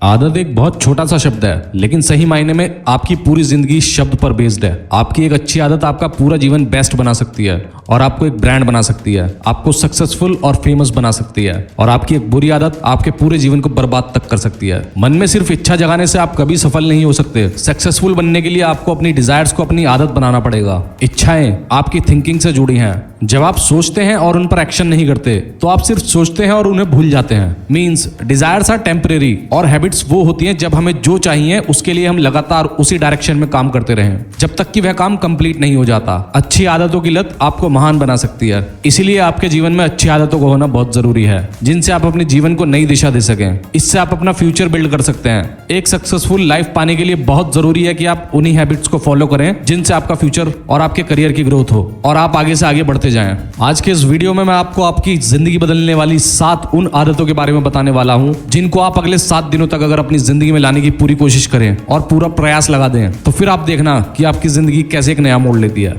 आदत एक बहुत छोटा सा शब्द है, लेकिन सही मायने में आपकी पूरी जिंदगी शब्द पर बेस्ड है। आपकी एक अच्छी आदत आपका पूरा जीवन बेस्ट बना सकती है और आपको एक ब्रांड बना सकती है, आपको सक्सेसफुल और फेमस बना सकती है। और आपकी एक बुरी आदत आपके पूरे जीवन को बर्बाद तक कर सकती है। मन में सिर्फ इच्छा जगाने से आप कभी सफल नहीं हो सकते। सक्सेसफुल बनने के लिए आपको अपनी डिजायर्स को अपनी आदत बनाना पड़ेगा। इच्छाएं आपकी थिंकिंग से जुड़ी हैं। जब आप सोचते हैं और उन पर एक्शन नहीं करते तो आप सिर्फ सोचते हैं और उन्हें भूल जाते हैं। मीन्स डिजायर्स आर टेम्परेरी और हैबिट्स वो होती हैं जब हमें जो चाहिए उसके लिए हम लगातार उसी डायरेक्शन में काम करते रहें जब तक कि वह काम कंप्लीट नहीं हो जाता। अच्छी आदतों की लत आपको महान बना सकती है। इसीलिए आपके जीवन में अच्छी आदतों को होना बहुत जरूरी है, जिनसे आप अपने जीवन को नई दिशा दे सकें। इससे आप अपना फ्यूचर बिल्ड कर सकते हैं। एक सक्सेसफुल लाइफ पाने के लिए बहुत जरूरी है कि आप उन्हीं हैबिट्स को फॉलो करें जिनसे आपका फ्यूचर और आपके करियर की ग्रोथ हो और आप आगे से आगे बढ़ते जाएं। आज के इस वीडियो में मैं आपको आपकी जिंदगी बदलने वाली 7 उन आदतों के बारे में बताने वाला हूं जिनको आप अगले 7 दिनों तक अगर अपनी जिंदगी में लाने की पूरी कोशिश करें और पूरा प्रयास लगा दें तो फिर आप देखना कि आपकी जिंदगी कैसे एक नया मोड़ लेती है।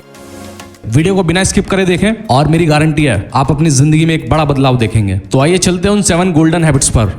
वीडियो को बिना स्किप करे देखें और मेरी गारंटी है आप अपनी जिंदगी में एक बड़ा बदलाव देखेंगे। तो आइए चलते हैं उन 7 गोल्डन हैबिट्स पर।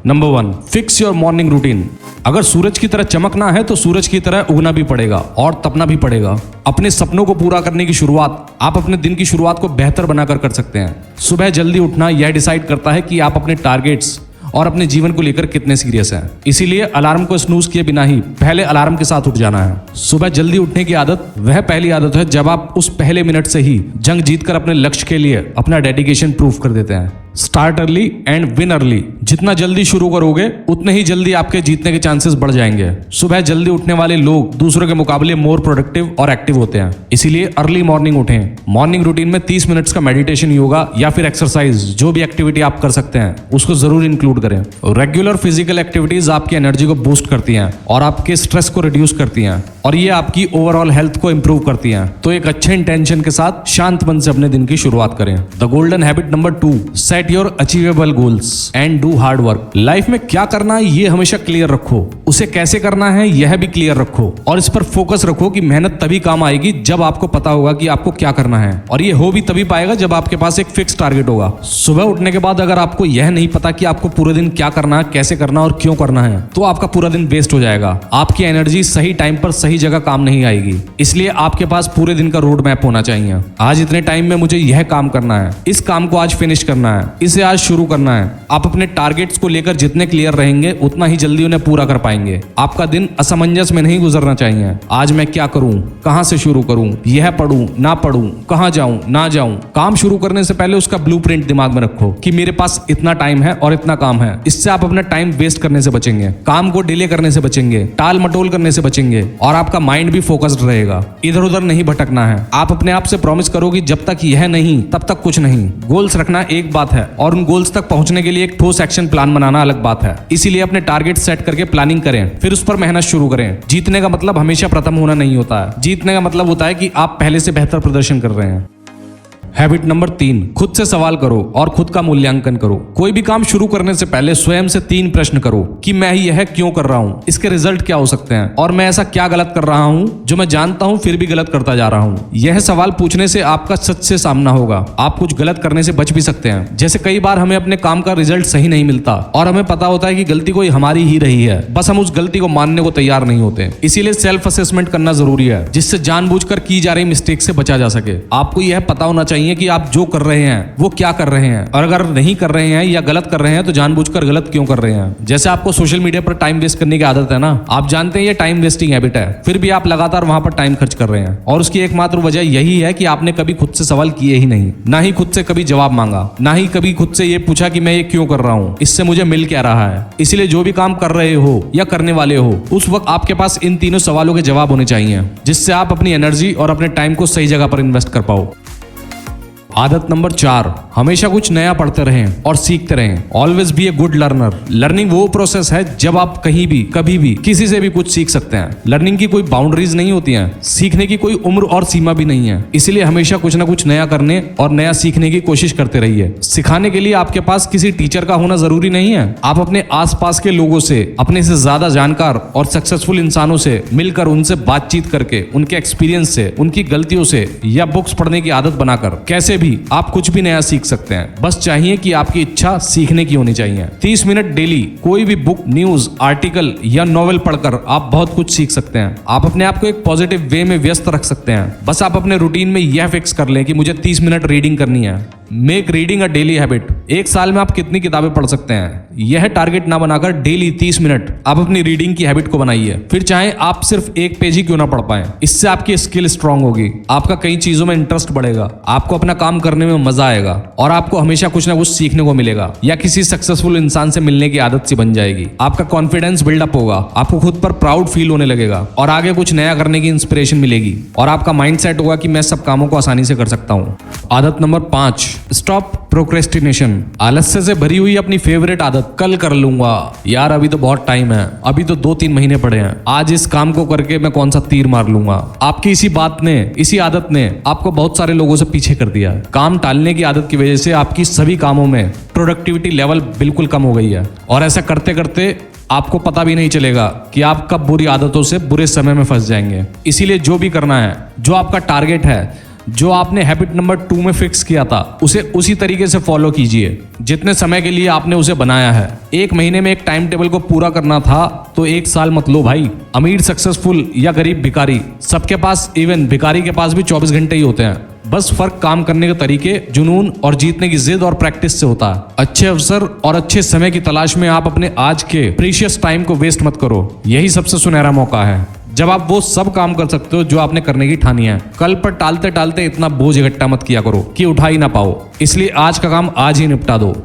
Number 1, fix your morning routine. अगर सूरज की तरह चमकना है तो सूरज की तरह उगना भी पड़ेगा और तपना भी पड़ेगा। अपने सपनों को पूरा करने की शुरुआत आप अपने दिन की शुरुआत को बेहतर बनाकर कर सकते हैं। सुबह जल्दी उठना यह डिसाइड करता है कि आप अपने टारगेट्स और अपने जीवन को लेकर कितने सीरियस हैं। इसीलिए अलार्म को स्नूज किए बिना ही पहले अलार्म के साथ उठ जाना है। सुबह जल्दी उठने की आदत वह पहली आदत है जब आप उस पहले मिनट से ही जंग जीतकर अपने लक्ष्य के लिए अपना डेडिकेशन प्रूफ कर देते हैं। Start early and win early. जितना जल्दी शुरू करोगे उतने ही जल्दी आपके जीतने के चांसेस बढ़ जाएंगे। सुबह जल्दी उठने वाले लोग दूसरों के मुकाबले मोर प्रोडक्टिव और एक्टिव होते हैं। इसीलिए अर्ली मॉर्निंग उठें। मॉर्निंग रूटीन में 30 मिनट्स का मेडिटेशन, योगा या फिर एक्सरसाइज, जो भी एक्टिविटी आप कर सकते हैं उसको जरूर इंक्लूड करें। रेगुलर फिजिकल एक्टिविटीज आपकी एनर्जी को बूस्ट करती हैं और आपके स्ट्रेस को रिड्यूस करती हैं और ये आपकी ओवरऑल हेल्थ को इंप्रूव करती हैं। तो एक अच्छे इंटेंशन के साथ शांत मन से अपने दिन की शुरुआत करें। The golden habit number 2, set your achievable goals and do hard work. Life में क्या करना है ये हमेशा क्लियर रखो, उसे कैसे करना है यह भी क्लियर रखो और इस पर फोकस रखो कि मेहनत तभी काम आएगी जब आपको पता होगा कि आपको क्या करना है। और ये हो भी तभी पाएगा जब आपके पास एक फिक्स टारगेट होगा। सुबह उठने के बाद अगर आपको यह नहीं पता कि आपको पूरे दिन क्या करना है, कैसे करना और क्यों करना है, तो आपका पूरा दिन वेस्ट हो जाएगा। आपकी एनर्जी सही टाइम पर सही जगह काम नहीं आएगी। इसलिए आपके पास पूरे दिन का रोड मैप होना चाहिए। आज इतने टाइम में मुझे यह काम करना है, इस काम को आज फिनिश करना है, इसे आज शुरू करना है। आप अपने टारगेट्स को लेकर जितने क्लियर रहेंगे उतना ही जल्दी उन्हें पूरा कर पाएंगे। आपका दिन असमंजस में नहीं गुजरना चाहिए। आज मैं क्या करूं, कहां से शुरू करूं, यह पढ़ूं ना पढ़ूं, कहां जाऊं ना जाऊं। काम शुरू करने से पहले उसका ब्लूप्रिंट दिमाग में रखो कि मेरे पास इतना टाइम है और इतना काम है। इससे आप अपना टाइम वेस्ट करने से बचेंगे, काम को डिले करने से बचेंगे, टाल मटोल करने से बचेंगे और आपका माइंड भी फोकस्ड रहेगा। इधर उधर नहीं भटकना है। आप अपने आप से प्रॉमिस करो कि जब तक यह नहीं तब तक कुछ नहीं। गोल्स रखना एक बात है और उन गोल्स तक पहुंचने के लिए एक ठोस एक्शन प्लान बनाना अलग बात है। इसीलिए अपने टारगेट सेट करके प्लानिंग करें, फिर उस पर मेहनत शुरू करें। जीतने का मतलब हमेशा प्रथम होना नहीं होता है। जीतने का मतलब होता है कि आप पहले से बेहतर प्रदर्शन कर रहे हैं। हैबिट नंबर 3, खुद से सवाल करो और खुद का मूल्यांकन करो। कोई भी काम शुरू करने से पहले स्वयं से 3 प्रश्न करो कि मैं यह क्यों कर रहा हूं, इसके रिजल्ट क्या हो सकते हैं और मैं ऐसा क्या गलत कर रहा हूं जो मैं जानता हूं फिर भी गलत करता जा रहा हूं। यह सवाल पूछने से आपका सच से सामना होगा। आप कुछ गलत करने से बच भी सकते हैं। जैसे कई बार हमें अपने काम का रिजल्ट सही नहीं मिलता और हमें पता होता है कि गलती कोई हमारी ही रही है, बस हम उस गलती को मानने को तैयार नहीं होते। इसीलिए सेल्फ असेसमेंट करना जरूरी है, जिससे जानबूझकर की जा रही मिस्टेक से बचा जा सके। आपको यह पता होना चाहिए कि आप जो कर रहे हैं वो क्या कर रहे हैं और अगर नहीं कर रहे हैं या गलत कर रहे हैं तो जानबूझकर गलत क्यों कर रहे हैं। जैसे आपको सोशल मीडिया पर टाइम वेस्ट करने की आदत है ना, आप जानते हैं ये टाइम वेस्टिंग हैबिट है, फिर भी आप लगातार वहां पर टाइम खर्च कर रहे हैं और उसकी एकमात्र वजह यही है कि आपने कभी खुद से सवाल किए ही नहीं, ना ही खुद से कभी जवाब मांगा, ना ही कभी खुद से ये पूछा कि मैं ये क्यों कर रहा हूं, इससे मुझे मिल क्या रहा है। इसलिए जो भी काम कर रहे हो या करने वाले हो उस वक्त आपके पास इन तीनों सवालों के जवाब होने चाहिए, जिससे आप अपनी एनर्जी और अपने टाइम को सही जगह पर इन्वेस्ट कर पाओ। आदत नंबर 4, हमेशा कुछ नया पढ़ते रहें और सीखते रहें। Always be a good learner. Learning वो प्रोसेस है जब आप कहीं भी कभी भी किसी से भी कुछ सीख सकते हैं। लर्निंग की कोई बाउंड्रीज नहीं होती हैं, सीखने की कोई उम्र और सीमा भी नहीं है। इसलिए हमेशा कुछ ना कुछ नया करने और नया सीखने की कोशिश करते रहिए। सिखाने के लिए आपके पास किसी टीचर का होना जरूरी नहीं है। आप अपने आसपास के लोगों से, अपने से ज्यादा जानकार और सक्सेसफुल इंसानों से मिलकर उनसे बातचीत करके, उनके एक्सपीरियंस से, उनकी गलतियों से या बुक्स पढ़ने की आदत बनाकर कैसे भी आप कुछ भी नया सीख सकते हैं, बस चाहिए कि आपकी इच्छा सीखने की होनी चाहिए। 30 मिनट डेली कोई भी बुक, न्यूज, आर्टिकल या नॉवेल पढ़कर आप बहुत कुछ सीख सकते हैं। आप अपने आप को एक पॉजिटिव वे में व्यस्त रख सकते हैं। बस आप अपने रूटीन में यह फिक्स कर लें कि मुझे 30 मिनट रीडिंग करनी है। Make reading a daily habit. एक साल में आप कितनी किताबें पढ़ सकते हैं, यह टारगेट ना बनाकर डेली 30 मिनट आप अपनी रीडिंग की हैबिट को बनाइए। फिर चाहे आप सिर्फ एक पेज ही क्यों ना पढ़ पाए, इससे आपकी स्किल स्ट्रांग होगी, आपका कई चीजों में इंटरेस्ट बढ़ेगा, आपको अपना काम करने में मजा आएगा और आपको हमेशा कुछ ना कुछ सीखने को मिलेगा या किसी सक्सेसफुल इंसान से मिलने की आदत सी बन जाएगी। आपका कॉन्फिडेंस बिल्डअप होगा, आपको खुद पर प्राउड फील होने लगेगा और आगे कुछ नया करने की इंस्पिरेशन मिलेगी और आपका माइंडसेट होगा कि मैं सब कामों को आसानी से कर सकता हूँ। आदत नंबर 5, स्टॉप प्रोक्रेस्टिनेशन। आलस्य से भरी हुई अपनी फेवरेट आदत, कल कर लूंगा, यार अभी तो बहुत टाइम है, अभी तो 2-3 महीने पड़े हैं, आज इस काम को करके मैं कौन सा तीर मार लूंगा। आपकी इसी बात ने, इसी आदत ने आपको बहुत सारे लोगों से पीछे कर दिया है। काम टालने की आदत की वजह से आपकी सभी कामों में प्रोडक्टिविटी लेवल बिल्कुल कम हो गई है और ऐसा करते करते आपको पता भी नहीं चलेगा कि आप कब बुरी आदतों से बुरे समय में फंस जाएंगे। इसीलिए जो भी करना है, जो आपका टारगेट है, जो आपने हैबिट नंबर 2 में फिक्स किया था, उसे उसी तरीके से फॉलो कीजिए जितने समय के लिए आपने उसे बनाया है। 1 महीने में एक टाइम टेबल को पूरा करना था तो 1 साल मत लो भाई। अमीर, सक्सेसफुल या गरीब, भिखारी, सबके पास, इवन भिखारी के पास भी 24 घंटे ही होते हैं। बस फर्क काम करने के तरीके, जुनून और जीतने की जिद और प्रैक्टिस से होता है। अच्छे अवसर और अच्छे समय की तलाश में आप अपने आज के प्रीशियस टाइम को वेस्ट मत करो। यही सबसे सुनहरा मौका है जब आप वो सब काम कर सकते हो जो आपने करने की ठानी है। कल पर टालते टालते इतना बोझ इकट्ठा मत किया करो कि उठा ही ना पाओ। इसलिए आज का काम आज ही निपटा दो।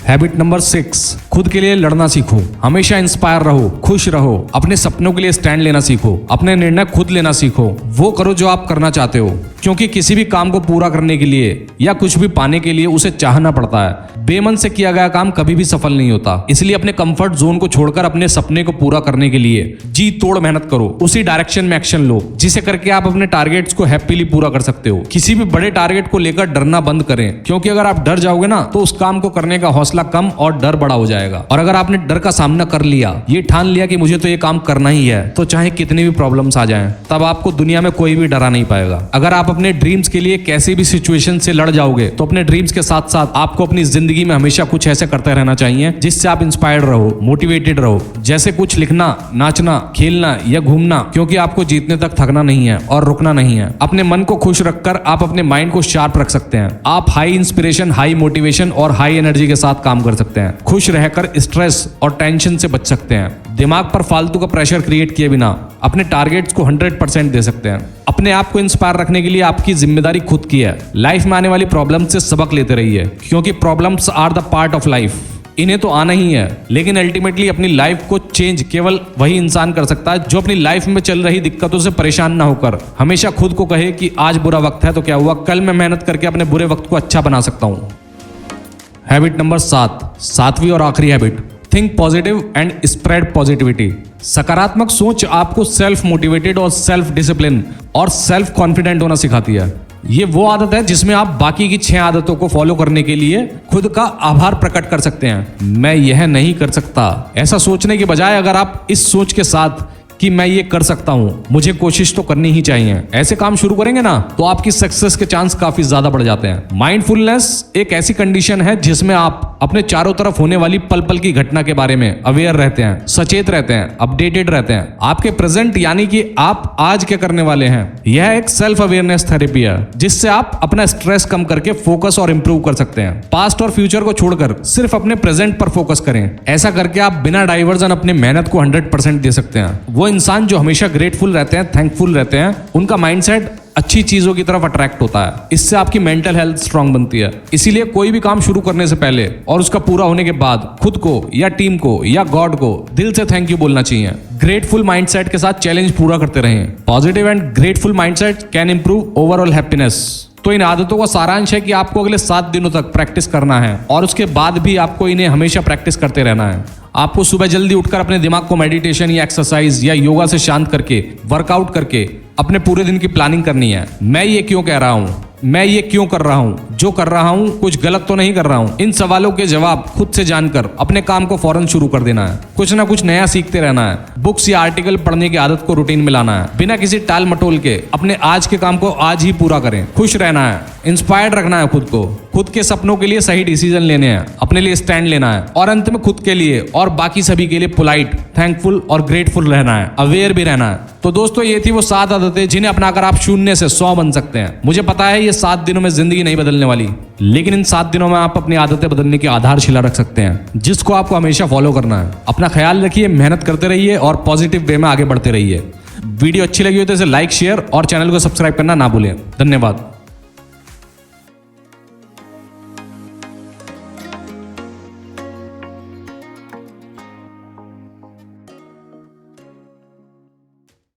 हैबिट नंबर 6, खुद के लिए लड़ना सीखो। हमेशा इंस्पायर रहो, खुश रहो, अपने सपनों के लिए स्टैंड लेना सीखो, अपने निर्णय खुद लेना सीखो। वो करो जो आप करना चाहते हो, क्योंकि किसी भी काम को पूरा करने के लिए या कुछ भी पाने के लिए उसे चाहना पड़ता है। बेमन से किया गया काम कभी भी सफल नहीं होता। इसलिए अपने कंफर्ट जोन को छोड़कर अपने सपने को पूरा करने के लिए जी तोड़ मेहनत करो। उसी डायरेक्शन में एक्शन लो जिसे करके आप अपने टारगेट्स को हैप्पीली पूरा कर सकते हो। किसी भी बड़े टारगेट को लेकर डरना बंद करें, क्योंकि अगर आप डर जाओगे ना तो उस काम को करने का हौसला कम और डर बड़ा हो जाएगा। और अगर आपने डर का सामना कर लिया, ये ठान लिया कि मुझे तो ये काम करना ही है, तो चाहे कितनी भी प्रॉब्लम्स आ जाएं, तब आपको दुनिया में कोई भी डरा नहीं पाएगा। अगर आप अपने ड्रीम्स के लिए कैसी भी सिचुएशन से लड़ जाओगे, तो अपने ड्रीम्स के साथ साथ आपको अपनी जिंदगी में हमेशा कुछ ऐसे करते रहना चाहिए जिससे आप इंस्पायर्ड रहो, मोटिवेटेड रहो। जैसे कुछ लिखना, नाचना, खेलना या घूमना, क्योंकि आपको जीतने तक थकना नहीं है और रुकना नहीं है। अपने मन को खुश रखकर आप अपने माइंड को शार्प रख सकते हैं। आप हाई इंस्पिरेशन, हाई मोटिवेशन और हाई एनर्जी के साथ काम कर सकते हैं। खुश रहकर स्ट्रेस और टेंशन से बच सकते हैं। दिमाग पर फालतू का प्रेशर क्रिएट किए बिना अपने टारगेट्स को 100% दे सकते हैं। अपने आप को इंस्पायर रखने के लिए आपकी जिम्मेदारी खुद की है। लाइफ में आने वाली प्रॉब्लम से सबक लेते रहिए, क्योंकि problems are the part of life. इन्हें तो आना ही है, लेकिन अल्टीमेटली अपनी लाइफ को चेंज केवल वही इंसान कर सकता है जो अपनी लाइफ में चल रही दिक्कतों से परेशान ना होकर हमेशा खुद को कहे कि आज बुरा वक्त है तो क्या हुआ, कल मैं मेहनत करके अपने बुरे वक्त को अच्छा बना सकता हूं। हैबिट नंबर 7, 7वीं और आखिरी habit, think positive and spread positivity. सकारात्मक सोच आपको सेल्फ मोटिवेटेड और सेल्फ डिसिप्लिन और सेल्फ कॉन्फिडेंट होना सिखाती है। ये वो आदत है जिसमें आप बाकी की 6 आदतों को फॉलो करने के लिए खुद का आभार प्रकट कर सकते हैं। मैं यह नहीं कर सकता, ऐसा सोचने के बजाय अगर आप इस सोच के साथ कि मैं ये कर सकता हूं, मुझे कोशिश तो करनी ही चाहिए, ऐसे काम शुरू करेंगे ना, तो आपकी सक्सेस के चांस काफी ज्यादा बढ़ जाते हैं। माइंडफुलनेस एक ऐसी कंडीशन है जिसमें आप अपने चारों तरफ होने वाली पल पल की घटना के बारे में अवेयर रहते हैं, सचेत रहते हैं, अपडेटेड रहते हैं। आपके प्रेजेंट यानी कि आप आज क्या करने वाले हैं, यह एक सेल्फ अवेयरनेस थेरेपी है जिससे आप अपना स्ट्रेस कम करके फोकस और इंप्रूव कर सकते हैं। पास्ट और फ्यूचर को छोड़कर सिर्फ अपने प्रेजेंट पर फोकस करें। ऐसा करके आप बिना डाइवर्जन अपने मेहनत को 100% दे सकते हैं। वो इंसान जो हमेशा ग्रेटफुल रहते हैं, थैंकफुल रहते हैं, उनका माइंडसेट अच्छी चीजों की तरफ अट्रैक्ट होता है। इससे आपकी मेंटल हेल्थ स्ट्रांग बनती है। इसीलिए कोई भी काम शुरू करने से पहले और उसका पूरा होने के बाद खुद को या टीम को या गॉड को दिल से थैंक यू बोलना चाहिए। ग्रेटफुल माइंडसेट के साथ चैलेंज पूरा करते रहें। Positive and grateful mindset can improve overall happiness. तो इन आदतों का सारांश है कि आपको अगले 7 दिनों तक प्रैक्टिस करना है और उसके बाद भी आपको इन्हें हमेशा प्रैक्टिस करते रहना है। आपको सुबह जल्दी उठकर अपने दिमाग को मेडिटेशन या एक्सरसाइज या योगा से शांत करके, वर्कआउट करके अपने पूरे दिन की प्लानिंग करनी है। मैं ये क्यों कह रहा हूं? मैं ये क्यों कर रहा हूँ, जो कर रहा हूँ कुछ गलत तो नहीं कर रहा हूँ। इन सवालों के जवाब खुद से जानकर अपने काम को फौरन शुरू कर देना है। कुछ ना कुछ नया सीखते रहना है। बुक्स या आर्टिकल पढ़ने की आदत को रूटीन में लाना है। बिना किसी टाल मटोल के अपने आज के काम को आज ही पूरा करें। खुश रहना है, इंस्पायर्ड रखना है खुद को, खुद के सपनों के लिए सही डिसीजन लेने हैं, अपने लिए स्टैंड लेना है और अंत में खुद के लिए और बाकी सभी के लिए पोलाइट, थैंकफुल और ग्रेटफुल रहना है, अवेयर भी रहना है। तो दोस्तों ये थी वो 7 आदतें जिन्हें अपनाकर आप 0 से 100 बन सकते हैं। मुझे पता है ये 7 दिनों में जिंदगी नहीं बदलने वाली, लेकिन इन 7 दिनों में आप अपनी आदतें बदलने की आधारशिला रख सकते हैं, जिसको आपको हमेशा फॉलो करना है। अपना ख्याल रखिए, मेहनत करते रहिए और पॉजिटिव वे में आगे बढ़ते रहिए। वीडियो अच्छी लगी हो तो इसे लाइक, शेयर और चैनल को सब्सक्राइब करना ना भूलें। धन्यवाद।